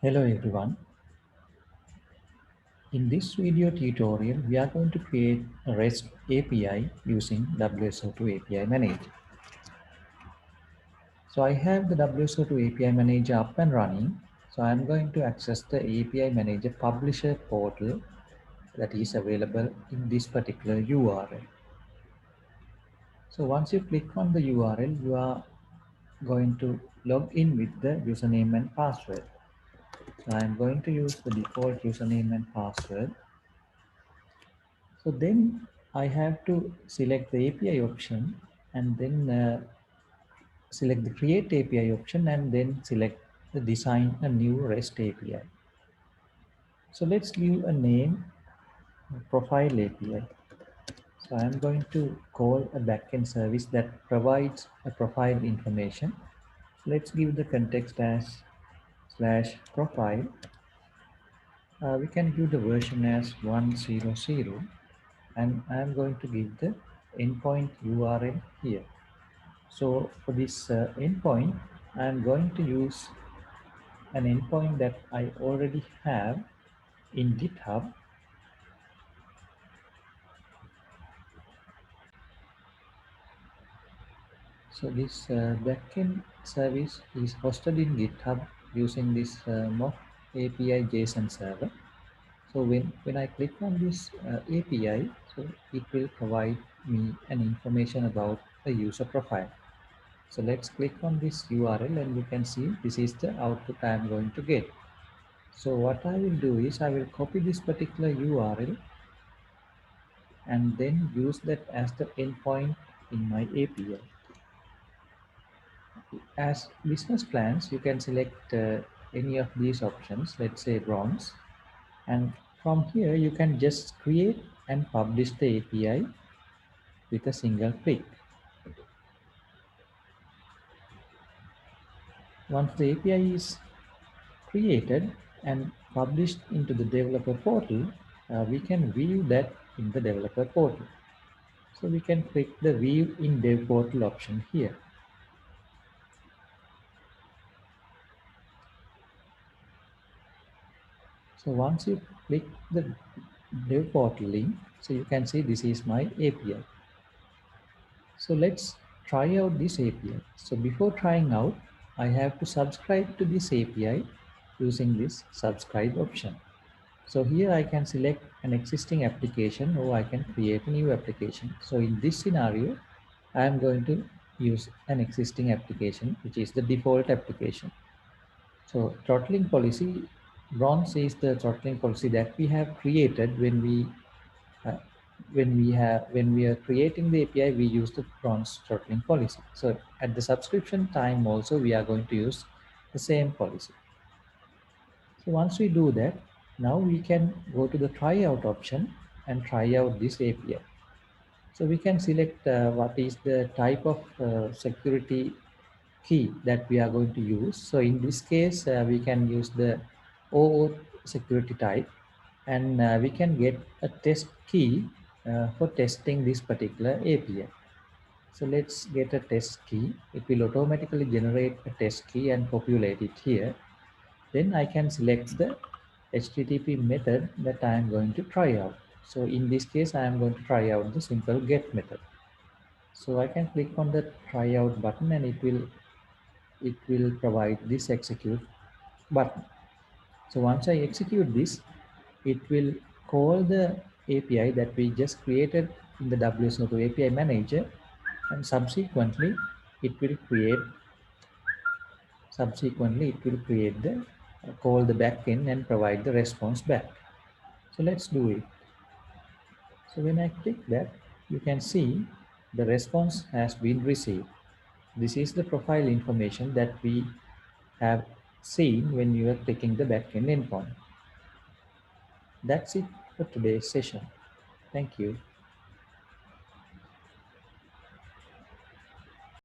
Hello everyone. In this video tutorial, we are going to create a REST API using WSO2 API Manager. So I have the WSO2 API Manager up and running. So I'm going to access the API Manager Publisher portal that is available in this particular URL. So once you click on the URL, you are going to log in with the username and password. So I'm going to use the default username and password. So then I have to select the API option and then select the create API option and then select the design a new REST API. So let's give a name profile API. So I'm going to call a backend service that provides a profile information. Let's give the context as /profile. We can give the version as 100 and I'm going to give the endpoint URL here. So for this endpoint, I'm going to use an endpoint that I already have in GitHub. So this backend service is hosted in GitHub using this mock API JSON server. So when I click on this API, so it will provide me an information about the user profile. So let's click on this URL and you can see this is the output I am going to get. So what I will do is I will copy this particular URL and then use that as the endpoint in my API. As business plans, you can select any of these options, let's say bronze. And from here, you can just create and publish the API with a single click. Once the API is created and published into the developer portal, we can view that in the developer portal. So we can click the view in dev portal option here. So once you click the dev portal link, so you can see this is my API. So let's try out this API. So before trying out, I have to subscribe to this API using this subscribe option. So here I can select an existing application or I can create a new application. So in this scenario, I am going to use an existing application, which is the default application. So throttling policy, bronze is the throttling policy that we have created uh, when we are creating the API, we use the bronze throttling policy. So at the subscription time also, we are going to use the same policy. So once we do that, now we can go to the tryout option and try out this API. So we can select what is the type of security key that we are going to use. So in this case, we can use the OAuth security type and we can get a test key for testing this particular API. So let's get a test key. It will automatically generate a test key and populate it here. Then I can select the HTTP method that I am going to try out. So in this case, I am going to try out the simple get method. So I can click on the try out button and it will provide this execute button. So once I execute this, it will call the API that we just created in the WSO2 API manager, and subsequently it will create the call the backend and provide the response back. So let's do it. So when I click that, you can see the response has been received. This is the profile information that we have seen when you are clicking the backend endpoint. That's it for today's session. Thank you.